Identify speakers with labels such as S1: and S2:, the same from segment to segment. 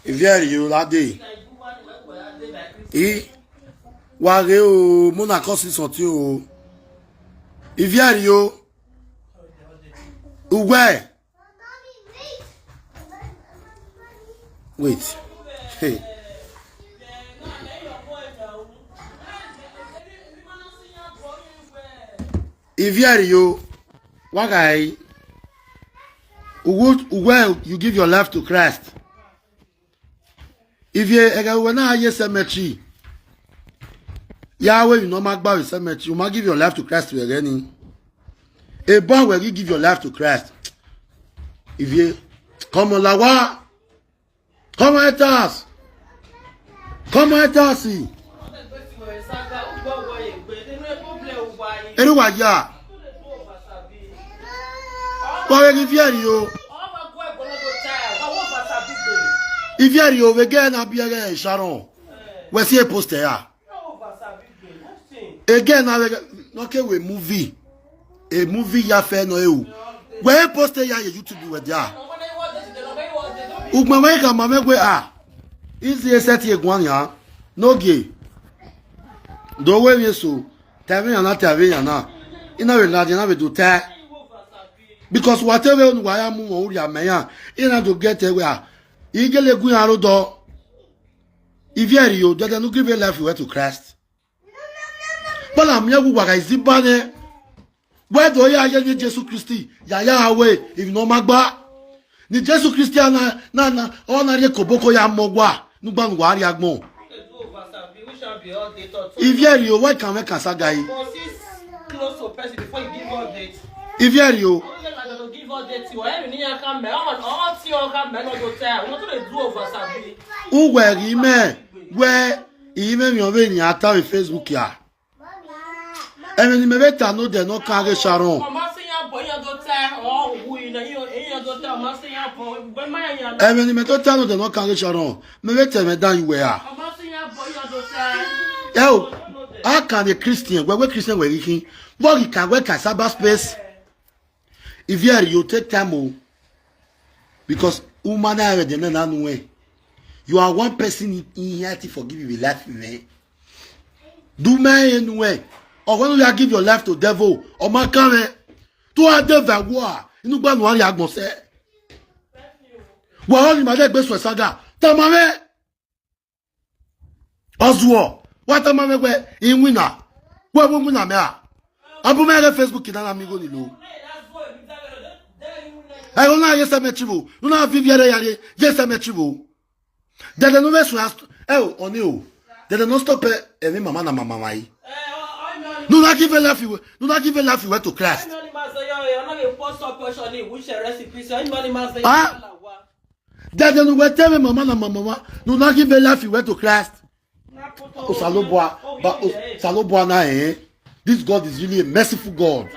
S1: Eriyo lade. Ware o mona kosi senti o. Eriyo. Uwe. Wait. Hey. Eriyo. Wagai. Uwe, you give your life to Christ. If you na ye cemetery, Yahweh you no magba with cemetery, you must give your life to Christ to again. A boy where you give your life to Christ. If you come on lawa, come at us. Come at us. Anyway, yeah. But if you if you are again, I'll be again, Sharon. Where's your poster? Again, okay, we movie. A movie ya fair no you. Where poster ya YouTube with ya? Ugmameka mamekwe ah. Easy set ye one ya. No gay. Do we so. Tavin na tavin na. Ina we na we do ta. Because whatever we am mo uri ameya, ina to get away. Igele gun arodo. Eriyo, that no give your life to Christ. But I'm here with what Zibane. Where do you hear Jesus Christi? Ya away, if no magba. Ni Jesus Christiana, na, onare koboko ya mogwa. Nuban wari agmo. Eriyo, why can we cancel guy?
S2: Close to person before you give all date.
S1: Eriyo. Where email me over in your Facebook ya. I mean, me better know they no carry Sharon. I mean, me better know they no carry Sharon. Me better me down you where. Oh, how can a Christian? Where Christian were looking? What you can work at cyberspace? If you take time, because woman are the no way. You are one person in here to forgive you life, man. Do me anyway. Or when you give your life to devil, or my camera, to a devil war, you know one yagmo say. Well, you might best for saga. Tamame Oswald. What am I way in winner? Where woman am I? Abu Mary Facebook in an amigo. I don't know, yes, I'm a chivo. You know, Viviere, yes, I'm a chivo. Then the no rest, oh, on you. Then the no stop every mamma, mamma. Do not give a laugh, do not give a laugh, you went to class. Then the no tell me, mamma, do not give a laugh, you went to class. Oh, Saloboa, but Saloboa, eh? This God is really a merciful God.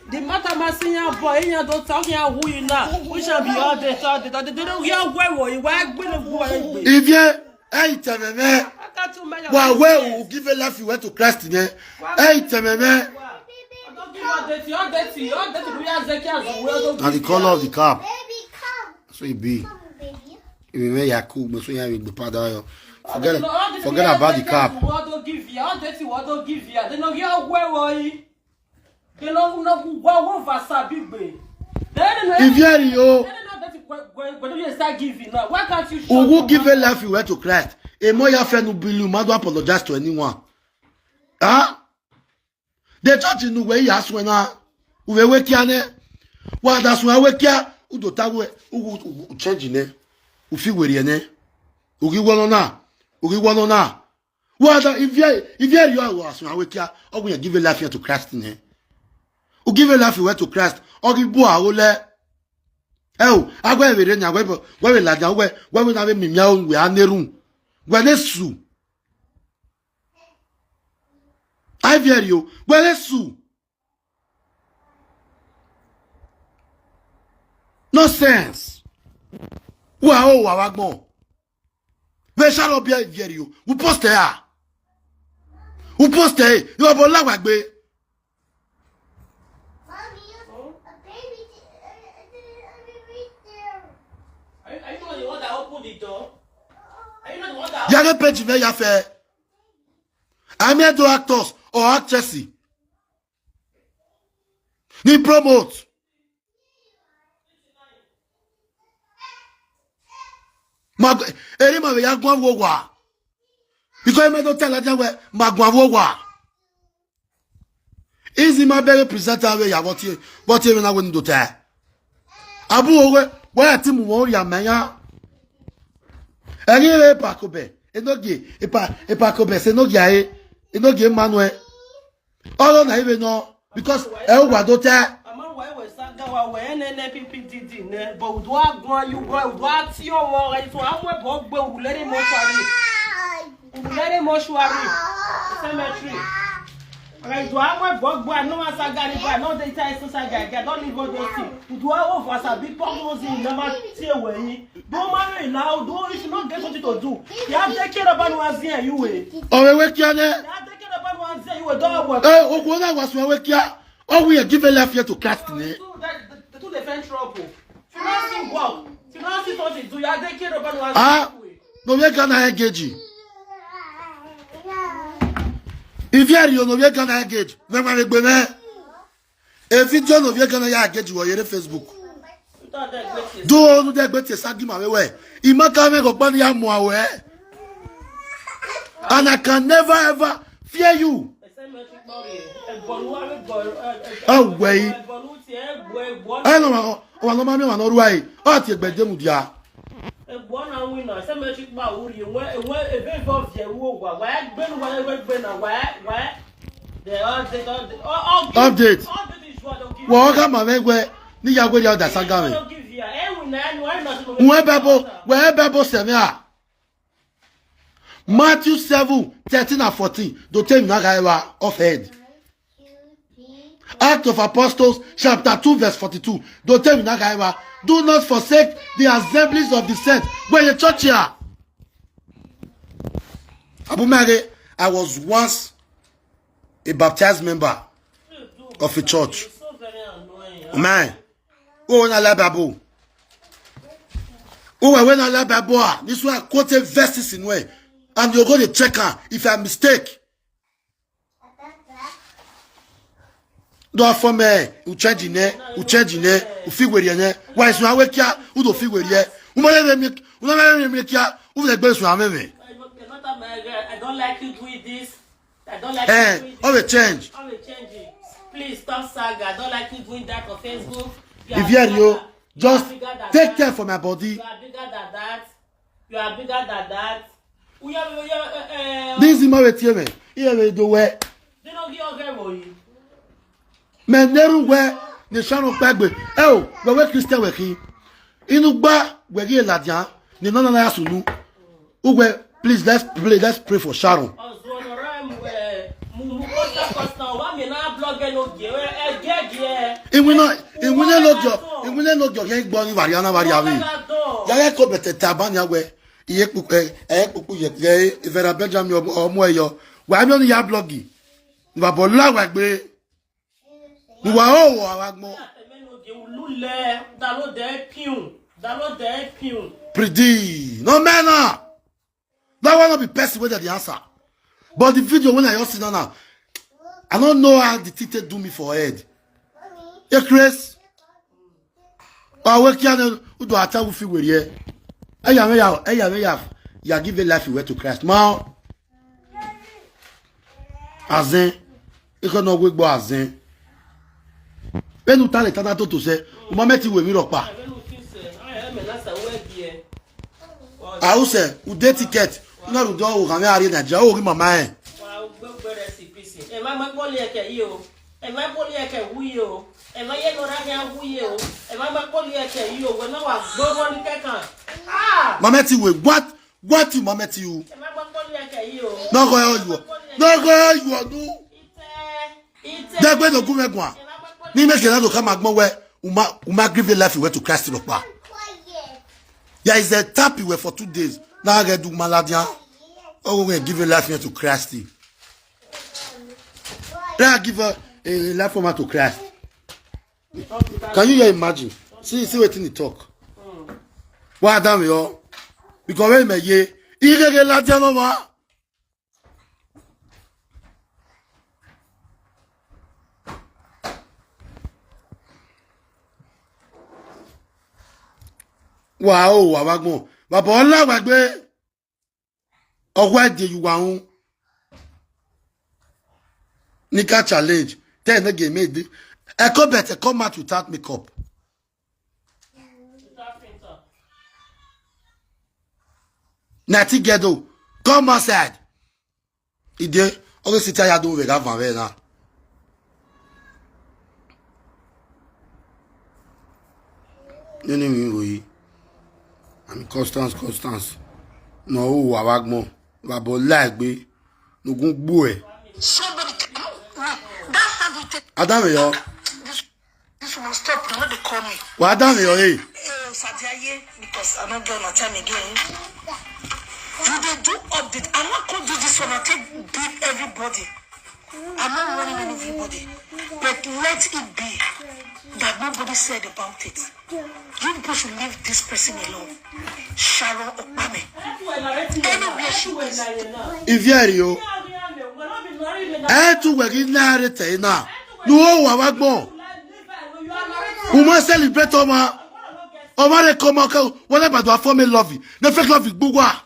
S2: The matter masinya boy, you don't talk here who you now. We shall be all day, they don't hear where you work with the
S1: if you ain't a man, where will give a laugh you went to Christ today? Ain't a man. And the color of the cap. So it be. If you wear Yakub, so you will be forget about the cap.
S2: What don't give you? What don't give you? They know you where they don't know what Vasabi.
S1: If you
S2: why can't you
S1: who will give a life you went to Christ? A more your friend will be you, mad apologize to anyone. Huh? The church in the way you ask when we wake here. Well, that's why I wake here. Who do that? Who change in there? Who feel where you're who give one on now? Who give one on now? Well, if you are asking, I wake here. Or we give a life here to Christ in there. Who give a life you went to Christ? Or give boa ole. Oh, I go every day. Where we like where we have me meow. We are in the room. Where let's sue. I hear you. Where let's sue. No sense. Wow, wow, where shall I be here? You? Who post there? Who post there? You have a lot of Yage page me ya fe. I'm here to actors or actresses. Ni promote. Eri ma ya gwan wo wa. Because me don't tell aja we ma gwan wo wa. Easy ma be presenter we ya what you na we ndo ta. Abu owe we ti mu wo ya menya. Eri e pa ko be. Enogie e pa ko be se Enogie aye. Enogie Manuel. All na even no because e wa do ta.
S2: But do I go you go do I see your right so I'm going to let him cemetery. Right, do I want to no answer guy, no data is society guy, don't leave all those things. Do I offer a big purpose in number way? Don't marry now, do if you not get something to do. You have to take care about one here, you way.
S1: Oh, we can.
S2: You have to take care about one here, you a dog.
S1: Oh, what was we here? Oh, we are giving life here to cast in it.
S2: The two different trouble. You don't see work. You don't see something. Do you have to care about one?
S1: Ah, no, we can engage. If you are you, no, we can engage. Never again. If you don't know, we can engage you on your Facebook. Do that better, Sagima way. Imakame go bani ya mwawe. And I can never ever fear you. Oh, way. I know. Oh, no, mammy, no, right. Oh, take by them, dear.
S2: One and winner, some magic Mauri, where a very of your war, where they are
S1: update. Well, my way where Nia will out that Sagami. Where Bible said, Matthew 7, 13 and 14. Don't tell me Nagaiwa off head. Act of Apostles, chapter 2, verse 42. Don't tell me Nagaiwa. Do not forsake the assemblies of the saints. Where the church here? Abu Mary, I was once a baptized member of a church. Man, oh, na lababu. Oh, when I lababu, this one quoted verses in way, and you're going to check her if I mistake. Do for me, you change in there, you figure in there. Why is my work here? Who do figure here? Who make here? Who the best one?
S2: I don't like you doing this. I don't like you doing this.
S1: All the change.
S2: Please stop saga. I don't like you doing that on Facebook.
S1: If you just take care for my body.
S2: You are bigger than that. You are bigger than that.
S1: This is my way. Here do where.
S2: They don't give you.
S1: Men never wear the shadow of bagbe. Oh, but we're Christian working. Inuba, we're here, Ladia. The none of us who know. Please, let's pray for Sharon. It will not look your young bonny Variana Variavi. Yako better Tabania way. Vera Benjamin or Moyo. Why don't you have bloggy? Vabola Wagbe. Pretty. No manner. That will not be best way that the answer. But the video when I see now, I don't know how the teacher do me for head. You Chris? I work here. Who do I tell you feel with you? You give a life away to Christ. Now, Azen, you can not work by Azen. When you tell it, I to say, you must meet with me, Ropa. I will say, you date ticket. You know, you don't have any idea. Oh, my mind. Mameti we what you mameti you? No go you. No go you do. That way no go me gwa. Ni make na to come agbon we uma give the life we to Christ Ropa. There is a tap we for 2 days. Now I get do maladia. Oh we give a life to Christ. Now give a life for to Christ. Can you imagine? See what in the talk. Why damn you? Because when me ye Irege la tiano ma. Wow, wabagbon. Baba ola gbagbe. Owa de you wa hun. Nika challenge. Then again made. I come better come out without makeup. Nati Gedo, come outside. Ide, oge sit ya do vega van ve na. Nene mi royi. I'm Constance. No wa wagmo. Wa bo lagbe. No gun gbo e.
S3: Somebody that have it.
S1: Adam yo.
S3: This will stop. Now they call me.
S1: Wa Adam yo eh.
S3: Sadiaye, because I'm not getting my time again. You they do update. I'm not going to do this one. I take beat everybody. I'm not running anybody. But let it be that nobody said about it. You people should leave this person alone. Sharon Okpame. Anywhere she is.
S1: Ivie Eriyo. Tu we gi na rete na. No wa wagbo. We must celebrate Oma. Oma de come out. What about the former love? The fake love gbugwa.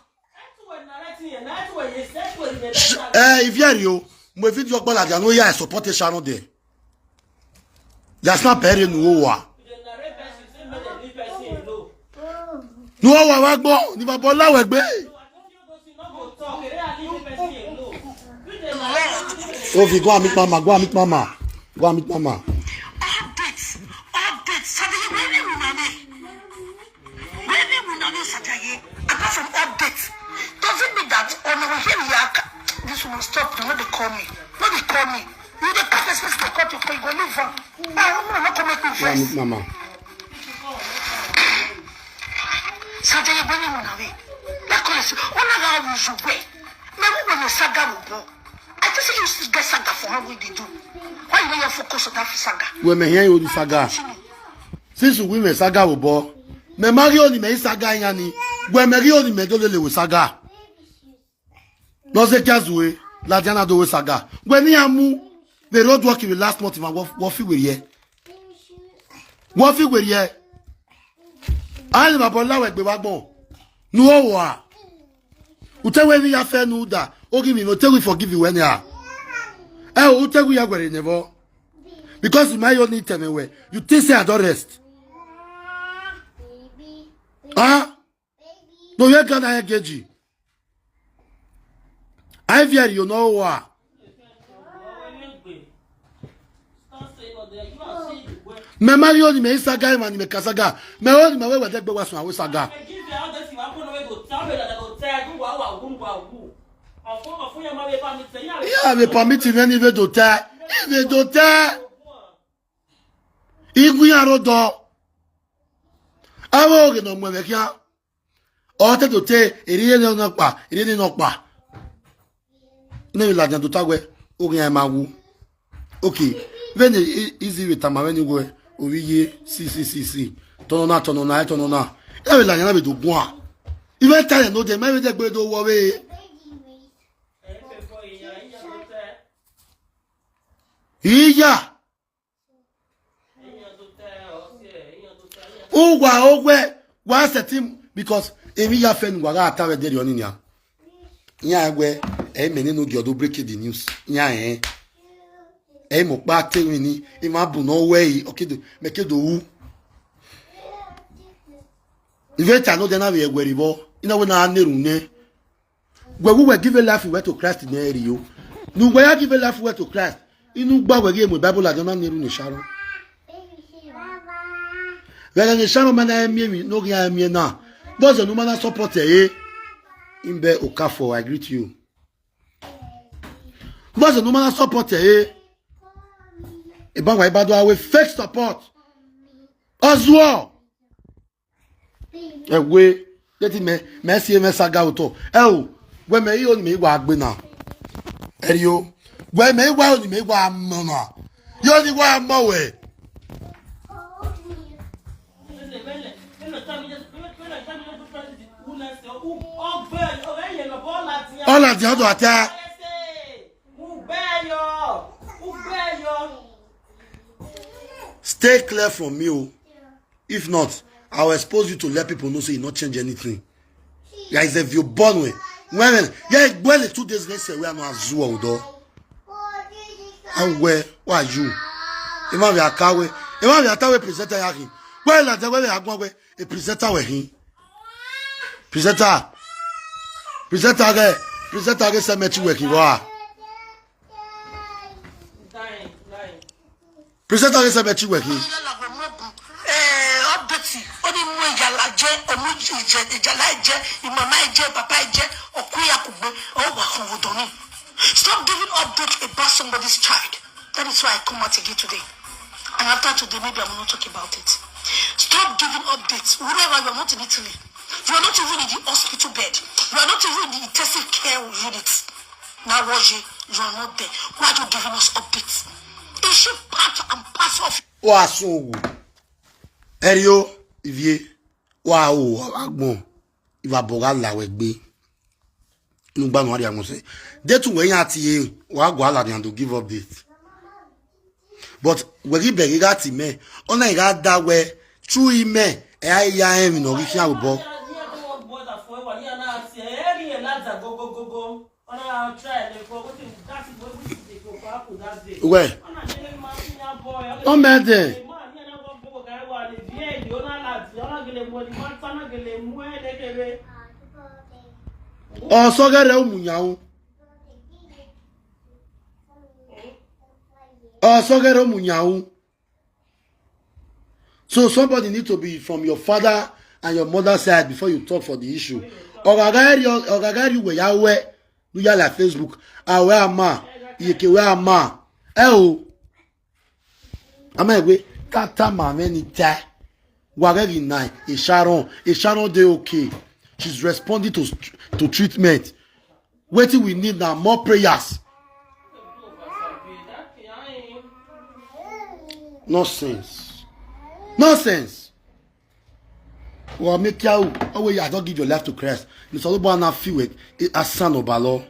S1: Ivie Eriyo. Mo fi jo gbola no ya support Sharon there. That's not very no wa. No wa wagbo ni baba lawe gbe. Oh, if you go and meet mama. Go and meet mama.
S3: Updates. Sadiaye, Sadiaye. Apart from updates, doesn't mean that on our here this will stop. No, they call me. You the perfect person to cut you for you go live from. I'm not coming to
S1: Go and meet mama.
S3: Sadiaye, when you away, like all around you should wait. Maybe when you saga will go. I just say you should get saga for how we do. Why you not focus on that saga?
S1: We me here you saga. Since we me saga wo bo. Me Mario ni me saga yan ni. We me Rio ni me do le we saga. No se kazwe, la diana do we saga. We ni amu the road work will last month man what fi we here. What fi we here. Ani baba lawe gbe wa gbon. Nu o wa. Utewe vi ya fe nu da. O give me no tell we forgive you when ya. Utewe ya gwere never. Because my own need tell me where. You think say I don't rest. No, you're gonna engage you. Ivie, you know what? Me Mario ni me saga man ni me kasaga. Me o ni me we de gbe wa sun awe saga. Yeah, me permit you any way to tell. Even to tell. Igu ya rodo. Awo ge no mo me kia. O te to te eri ni no pa. Ne la jan to tagwe. O ge ma wu. Okay. When easy with am when you go. Owiye si. Tono na. E we la jan na be do gun a. Even time no dey me we dey gbe do wo we. Iya. Ogwe wa set him because emi ya fen gwa ga tawe dey oni nia. Nya egwe e me ni no gi odo break the news. Nya e mo pa te ni e ma bu no we okedo mekedo wu. Iveta no dey na we egwe ribo. Ina we na neru ne. We give a life we to Christ in Eriyo. Nu we give a life we to Christ. Inu gba we mo Bible la na neru ni Sharon. Where the Sharon man emi no gi emi na. Those no man support Imbe Okafo, I greet you. Those no man support Eba wa ibado awe fake support. Oswo. Ewe leti me si me saga oto. We me yo ni me gwa agbe na. Eriyo. We me gwa ni me gwa mo na. Yo ni gwa mo we. All of the other attack. Stay clear from me, oh. If not, I will expose you to let people know so you not change anything. Guys, if you're born with when well 2 days later we are not as well though. And where are you? Imam ya kawe. Imam ya tawe presenter yaki. Well na the way agwa a presenter we him. Presenter ge se mechi we ki wa. Presenter ge se mechi we ki.
S3: Stop giving updates about somebody's child. That is why I come out again today. And after today, maybe I will not talk about it. Stop giving updates. Whenever you are not in Italy, you are not even in the hospital bed. You are not even in the intensive care unit. Now, Roger, you are not there. Why are you giving us updates? It should part and parcel of.
S1: Wasu. Eriyo, Ivie. Wow, agbon. Iva boga la wegbe. Nugba no ari agbon say. Dey tun we yan ati wa go ala and to give update. But we be ga ti me. Ona ga da we true ime e aya em no ri fian obo. Where? Oh man. Oh, so get umunyao. Oh, so get umunyao. So somebody need to be from your father and your mother's side before you talk for the issue. Ogagari we yawe do ya la Facebook. Awe ama, yeke we ama. Oh. Amegwe kata mameni ta. Wagagi nine. A Sharon dey okay. She's responding to treatment. What we need now more prayers. Nonsense. Well, make you oh yeah, don't give your life to Christ. It's all about now feel it as son of Allah.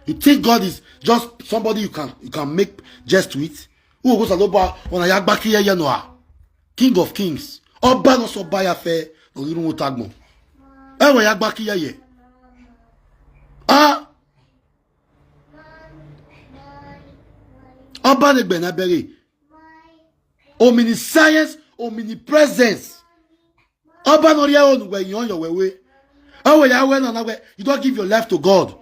S1: You think God is just somebody you can make jest with? Who goes about when I back here, you know, King of Kings. Oba no so buy affair no you know tagmo. E we back here ye. Ah. Oba ne gbe na bere. Omniscience, omnipresence. Oba no ria on we yon your way. Oh we ya we na we you don't give your life to God.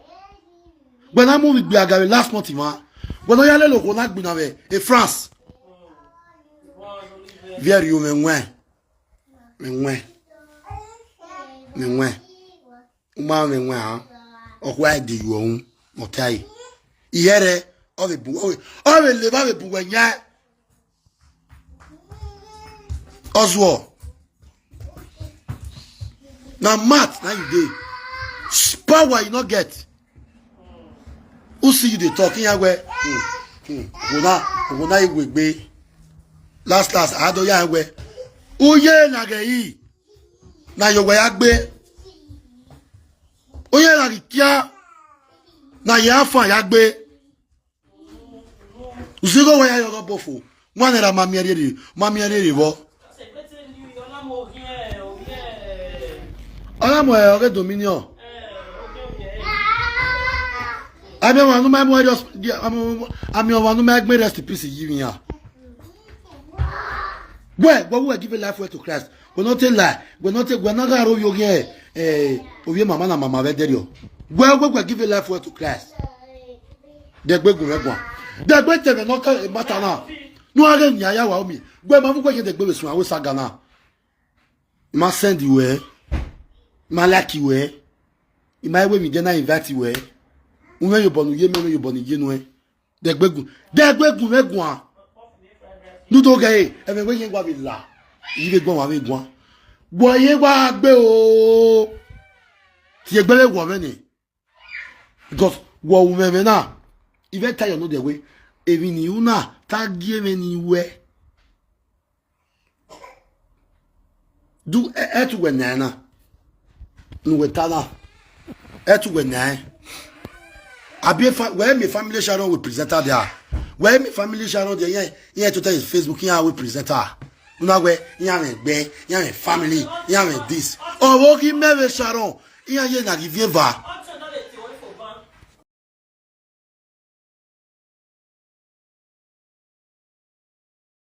S1: When I move with Biagare last month, man. When I yale lo ko na gbe na we e France. Very you menwe. Uma menwe ha. Okwa di you ohun motai. Iyere o be bu o be le ba be bu wanya. Oswald. Now Matt, now you dey. Power you not get. Who see you dey talking ya where? Una igwe. Last I do ya we. Oye na ge yi. Na yo we agbe. Oye na kia. Na ya fa ya gbe. Usigo we ya yo go bofo. Mwana ra mami ere wo. Olamo e ore dominion. Ami wanu ma mo just ami wanu ma gbe rest in peace yi yan. But we give life to Christ. We not tell lie. We not go you here. Mama na mama we there. We give life to Christ. De gbe gun megun. De gbe tebe no ka matter now. No are ni aya wa omi. Gbe ma fu gbe de gbe we sun awo saga na. Ma send you eh. Ma like you eh. Ima we mi dey na invite you eh. Unwe yo bonu ye me yo bonu ye nu eh. De gbe gun megun. Nudo ge e me yen gwa bi la yi be gbon wa we gbon gbo ye gwa gbe o ti e gbele wo me ni because wo wu me na even tell you no the way evi ni una ta gie me ni we do etu we na nu we ta na etu we na where my family Sharon will present her there. Where my family Sharon there, yeah, to tell his Facebook, yeah, we present her. You know where, yeah, family, yeah, this. Oh, okay, me Sharon, yeah, na give